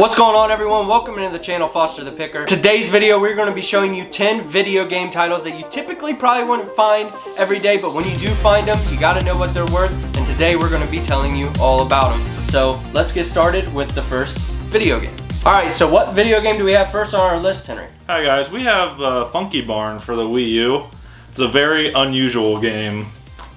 What's going on, everyone? Welcome into the channel, Foster the Picker. Today's video, we're going to be showing you 10 video game titles that you typically probably wouldn't find every day, but when you do find them, you got to know what they're worth, and today we're going to be telling you all about them. So let's get started with the first video game. Alright, so what video game do we have first on our list, Henry? Hi guys, we have Funky Barn for the Wii U. It's a very unusual game.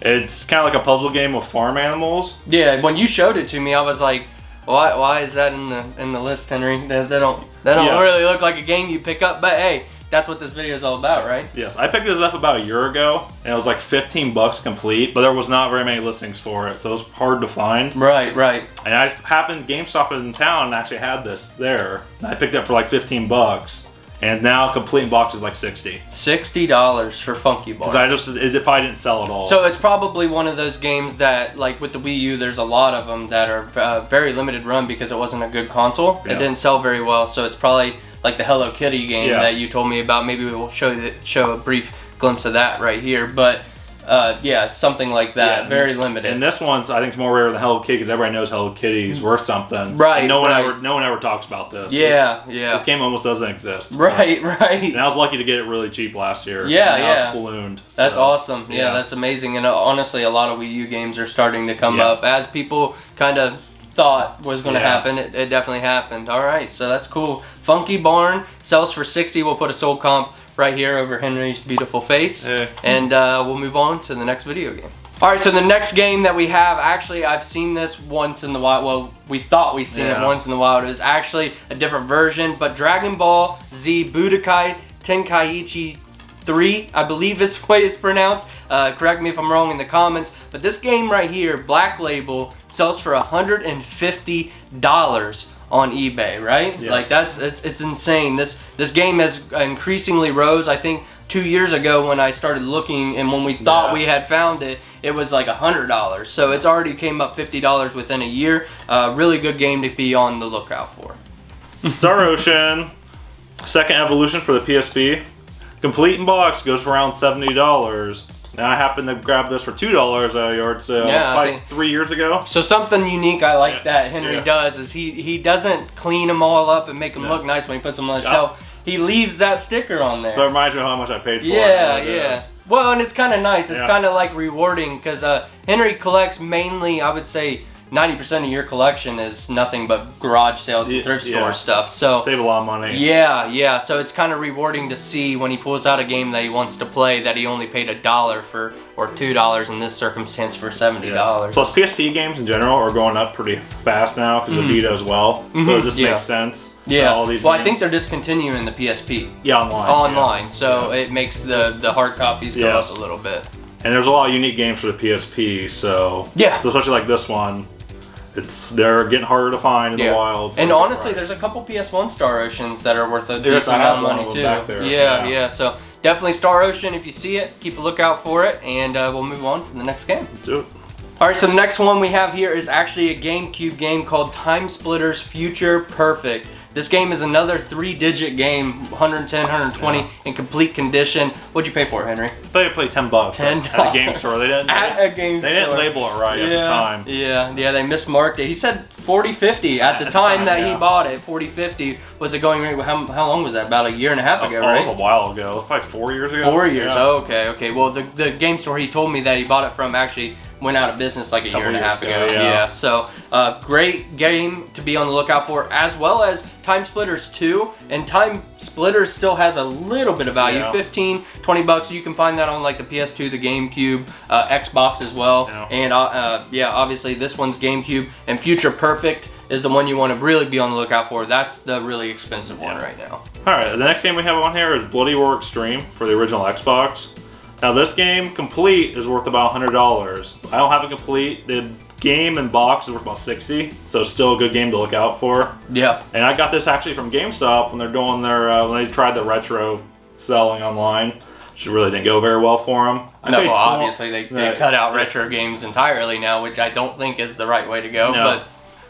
It's kind of like a puzzle game with farm animals. Yeah, when you showed it to me, I was like, why is that in the list, Henry? They don't really look like a game you pick up, but hey, that's what this video is all about, right? Yes, I picked this up about a year ago, and it was like 15 bucks complete, but there was not very many listings for it, so it was hard to find. Right. And I happened, GameStop in town actually had this there, and I picked it up for like 15 bucks, and now complete in box is like 60. $60 for Funky Barn. Because it probably didn't sell at all. So it's probably one of those games that, like with the Wii U, there's a lot of them that are very limited run because it wasn't a good console. Yeah. It didn't sell very well, so it's probably like the Hello Kitty game that you told me about. Maybe we'll show a brief glimpse of that right here, but yeah, it's something like that. Yeah, very limited. And this one's, I think, it's more rare than Hello Kitty because everybody knows Hello Kitty is worth something. Right. And no one ever talks about this. Yeah. This game almost doesn't exist. Right. And I was lucky to get it really cheap last year. Yeah. It's ballooned. That's awesome. Yeah, that's amazing. And honestly, a lot of Wii U games are starting to come up as people kind of thought was going to happen. It definitely happened. All right, so that's cool. Funky Barn sells for 60. We'll put a sold comp right here over Henry's beautiful face, and we'll move on to the next video game. All right, so the next game that we have, actually, I've seen this once in the wild. Well, we thought we'd seen it once in the wild. It was actually a different version, but Dragon Ball Z Budokai Tenkaichi 3, I believe it's the way it's pronounced. Correct me if I'm wrong in the comments. But this game right here, Black Label, sells for $150 on eBay, right? Yes. Like it's insane. This game has increasingly rose. I think 2 years ago when I started looking, and when we thought we had found it, it was like $100. So it's already came up $50 within a year. Really good game to be on the lookout for. Star Ocean, second evolution for the PSP. Complete in box goes for around $70. Now I happened to grab this for $2 at a yard sale probably 3 years ago. So something unique I like that Henry does is he doesn't clean them all up and make them look nice when he puts them on the shelf. He leaves that sticker on there. So it reminds me of how much I paid for it. Yeah. Well, and it's kind of nice. It's kind of like rewarding because Henry collects mainly, I would say, 90% of your collection is nothing but garage sales and thrift store stuff. So save a lot of money. Yeah. So it's kind of rewarding to see when he pulls out a game that he wants to play that he only paid $1 for, or $2 in this circumstance for $70. Yes. Plus PSP games in general are going up pretty fast now because of Vita as well. So it just makes sense. All these games. I think they're discontinuing the PSP. Yeah, online. So it makes the hard copies go up a little bit. And there's a lot of unique games for the PSP. So especially like this one. They're getting harder to find in the wild. And honestly, there's a couple PS1 Star Oceans that are worth a decent amount of money too. Back there. Yeah. So definitely Star Ocean. If you see it, keep a lookout for it, and we'll move on to the next game. Let's do it. All right, so the next one we have here is actually a GameCube game called Time Splitters Future Perfect. This game is another 3-digit game, 110, 120 in complete condition. What'd you pay for it, Henry? I paid $10. $10 at a game store. They didn't label it right at the time. Yeah, they mismarked it. He said 40-50 at the time that he bought it. 40-50 was it going? How long was that? About a year and a half ago, right? It was a while ago. Probably 4 years ago. 4 years. Oh, okay. Well, the game store he told me that he bought it from actually went out of business like a year and a half ago. Yeah. So great game to be on the lookout for, as well as Time Splitters 2. And Time Splitters still has a little bit of value, $15-20 bucks. You can find that on like the PS2, the GameCube, Xbox as well. And obviously this one's GameCube. And Future Perfect is the one you want to really be on the lookout for. That's the really expensive one right now. All right, the next game we have on here is Bloody Roar Extreme for the original Xbox. Now this game complete is worth about $100. I don't have it complete. The game and box is worth about $60, so still a good game to look out for. Yeah. And I got this actually from GameStop when they're doing their when they tried the retro selling online, which really didn't go very well for them. Obviously they cut out retro games entirely now, which I don't think is the right way to go.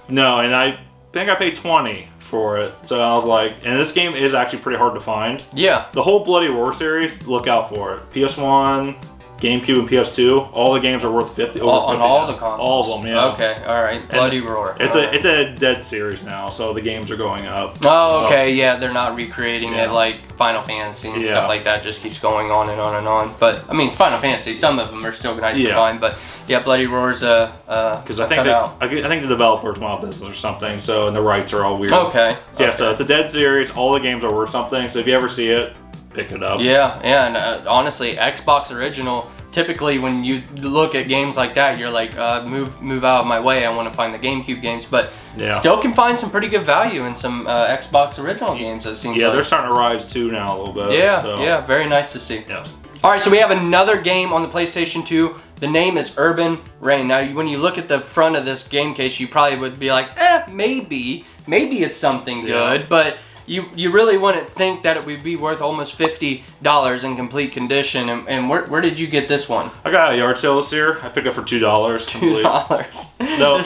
No, and I think I paid $20 for it. So I was like, and this game is actually pretty hard to find. Yeah. The whole Bloody Roar series, look out for it. PS1, GameCube and PS2, all the games are worth 50. On all the consoles. All of them, yeah. Okay, all right. Bloody Roar. It's a dead series now, so the games are going up. Oh, okay, yeah, they're not recreating it like Final Fantasy and stuff like that. Just keeps going on and on and on. But I mean, Final Fantasy, some of them are still nice to find. But yeah, Bloody Roar's because I think the developers went out of business or something. So and the rights are all weird. Okay. So, yeah, so it's a dead series. All the games are worth something. So if you ever see it, pick it up. Yeah, and honestly, Xbox original. Typically, when you look at games like that, you're like, move out of my way. I want to find the GameCube games, but still can find some pretty good value in some Xbox original games. It seems. Yeah, they're starting to rise too now a little bit. Yeah, so. yeah, very nice to see. Yeah. All right, so we have another game on the PlayStation 2. The name is Urban Reign. Now, when you look at the front of this game case, you probably would be like, maybe it's something good, but. You really wouldn't think that it would be worth almost $50 in complete condition. And where did you get this one? I got a yard sale this year. I picked it up for $2. $2. No,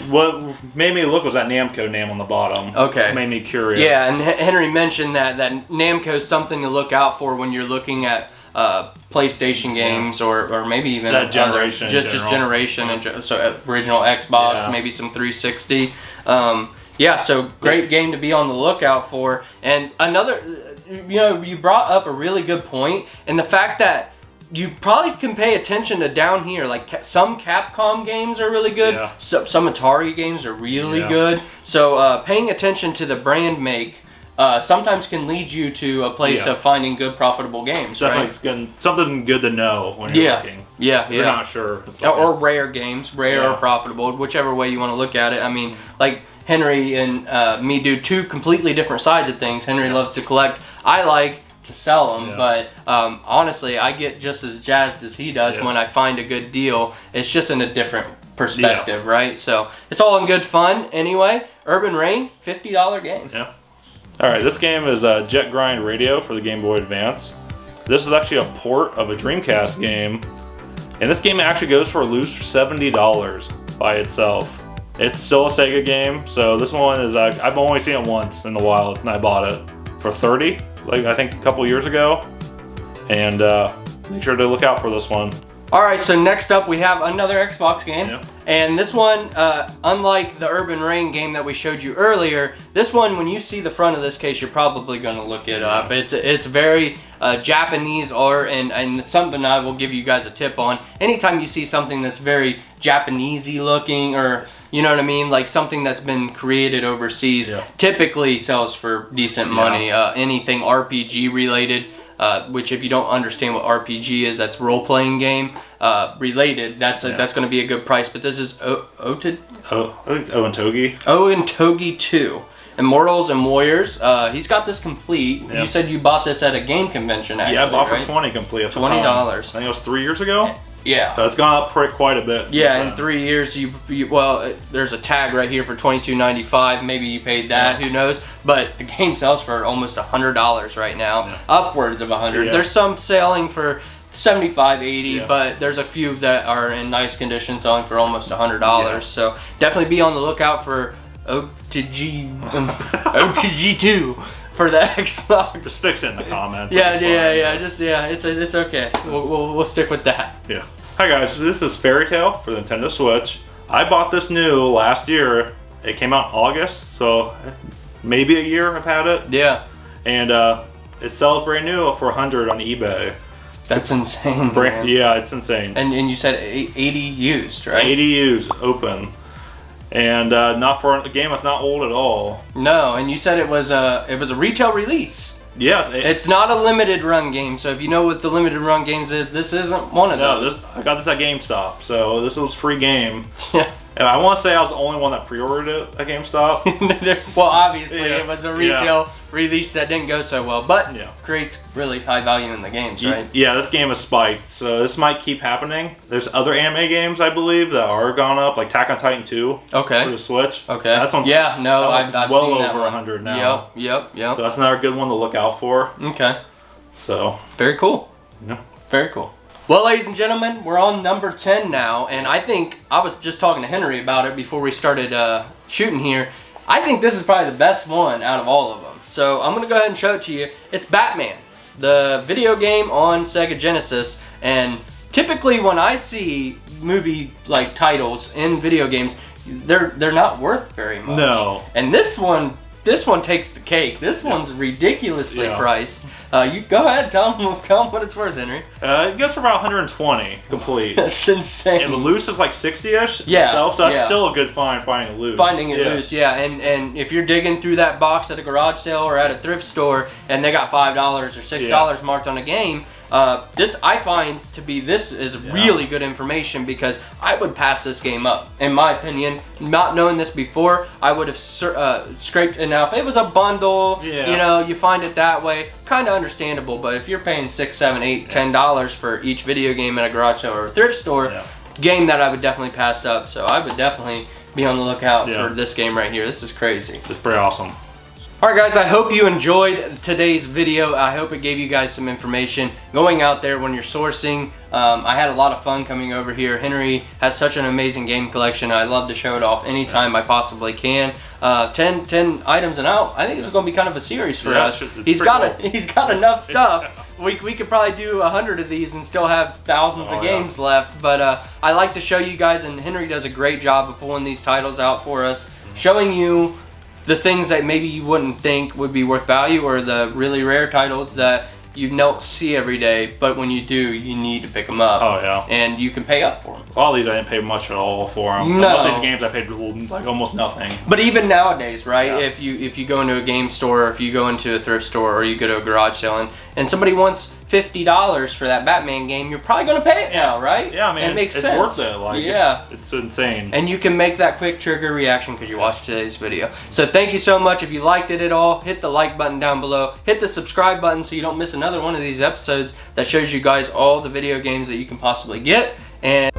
what made me look was that Namco name on the bottom. Okay. It made me curious. Yeah, and Henry mentioned that Namco is something to look out for when you're looking at PlayStation games or maybe even that generation, just generation and so original Xbox, maybe some 360. Yeah, so great game to be on the lookout for. And another, you brought up a really good point, and the fact that you probably can pay attention to down here. Like some Capcom games are really good, some Atari games are really good. So paying attention to the brand make sometimes can lead you to a place of finding good, profitable games. Definitely something good to know when you're looking. You're not sure. Or rare games, rare or profitable, whichever way you want to look at it. I mean, like Henry and me do two completely different sides of things. Henry loves to collect. I like to sell them, but honestly, I get just as jazzed as he does when I find a good deal. It's just in a different perspective, right? So it's all in good fun. Anyway, Urban Reign, $50 game. Yeah. All right, this game is Jet Grind Radio for the Game Boy Advance. This is actually a port of a Dreamcast game, and this game actually goes for a loose $70 by itself. It's still a Sega game, so this one is, I've only seen it once in the wild, and I bought it for $30, like I think a couple years ago. And make sure to look out for this one. All right, so next up we have another Xbox game. And this one, unlike the Urban Reign game that we showed you earlier, this one, when you see the front of this case, you're probably going to look it up. It's very Japanese art, and it's something I will give you guys a tip on. Anytime you see something that's very Japanesey looking, or you know what I mean, like something that's been created overseas, typically sells for decent money. Anything RPG related. Which, if you don't understand what RPG is, that's role-playing game related. That's going to be a good price. But this is I think it's Oentogi. Oentogi 2, Immortals and Warriors. He's got this complete. You said you bought this at a game convention. Actually, I bought for $20 complete. At $20. I think it was 3 years ago. Yeah. So it's gone up quite a bit. Yeah, in 3 years, well, there's a tag right here for $22.95. Maybe you paid that. Who knows? But the game sells for almost $100 right now, upwards of $100. There's some selling for $75, $80, but there's a few that are in nice condition selling for almost $100. So definitely be on the lookout for OTG 2. For the Xbox. Just fix it in the comments. It's okay. We'll stick with that. Yeah. Hi guys, this is Fairy Tale for the Nintendo Switch. I bought this new last year. It came out in August, so maybe a year I've had it. Yeah. And it sells brand new for $100 on eBay. That's insane. Yeah, it's insane. And you said 80 used, right? 80 used, open. And not for a game that's not old at all. No, and you said it was a retail release. Yeah, it's not a limited run game. So if you know what the limited run games is, this isn't one of those. I got this at GameStop, so this was free game. Yeah. And I want to say I was the only one that pre-ordered it at GameStop. Well, obviously it was a retail release that didn't go so well, but creates really high value in the games, right? Yeah, this game is spiked, so this might keep happening. There's other anime games, I believe, that are gone up, like Attack on Titan 2 for the Switch. Okay. That's on. Yeah, no, I've well seen that over one. 100 now. Yep. So that's another good one to look out for. Okay. So. Very cool. Yeah. Very cool. Well, ladies and gentlemen, we're on number 10 now, and I think, I was just talking to Henry about it before we started shooting here. I think this is probably the best one out of all of them. So I'm going to go ahead and show it to you. It's Batman, the video game on Sega Genesis, and typically when I see movie like titles in video games, they're not worth very much. No. And this one takes the cake. This one's ridiculously priced. You go ahead, tell them what it's worth, Henry. It goes for about 120 complete. That's insane. And the loose is like 60-ish. Yeah. Itself, so that's still a good find finding it loose. Finding it loose, yeah. And if you're digging through that box at a garage sale or at a thrift store and they got $5 or $6 marked on a game, this I find to be really good information, because I would pass this game up, in my opinion. Not knowing this before, I would have scraped it. Now, if it was a bundle, you know, you find it that way, kind of understandable. But if you're paying $6, $7, $8, $10 for each video game at a garage sale or a thrift store, game that I would definitely pass up. So I would definitely be on the lookout for this game right here. This is crazy. It's pretty awesome. Alright guys, I hope you enjoyed today's video. I hope it gave you guys some information going out there when you're sourcing. I had a lot of fun coming over here. Henry has such an amazing game collection. I love to show it off anytime I possibly can. 10 items and out. I think it's going to be kind of a series for us. He's got enough stuff. We could probably do 100 of these and still have thousands of games left. But I like to show you guys, and Henry does a great job of pulling these titles out for us, showing you the things that maybe you wouldn't think would be worth value, or the really rare titles that you don't see every day, but when you do, you need to pick them up. Oh yeah. And you can pay up for them. A lot of these I didn't pay much at all for them. No. Most of these games I paid like almost nothing. But even nowadays, right? Yeah. If you go into a game store, or if you go into a thrift store, or you go to a garage sale, and somebody wants $50 for that Batman game, you're probably going to pay it now, right? Yeah, I mean, it makes it's sense. worth it. Like, it's insane. And you can make that quick trigger reaction because you watched today's video. So thank you so much. If you liked it at all, hit the like button down below. Hit the subscribe button so you don't miss another one of these episodes that shows you guys all the video games that you can possibly get. And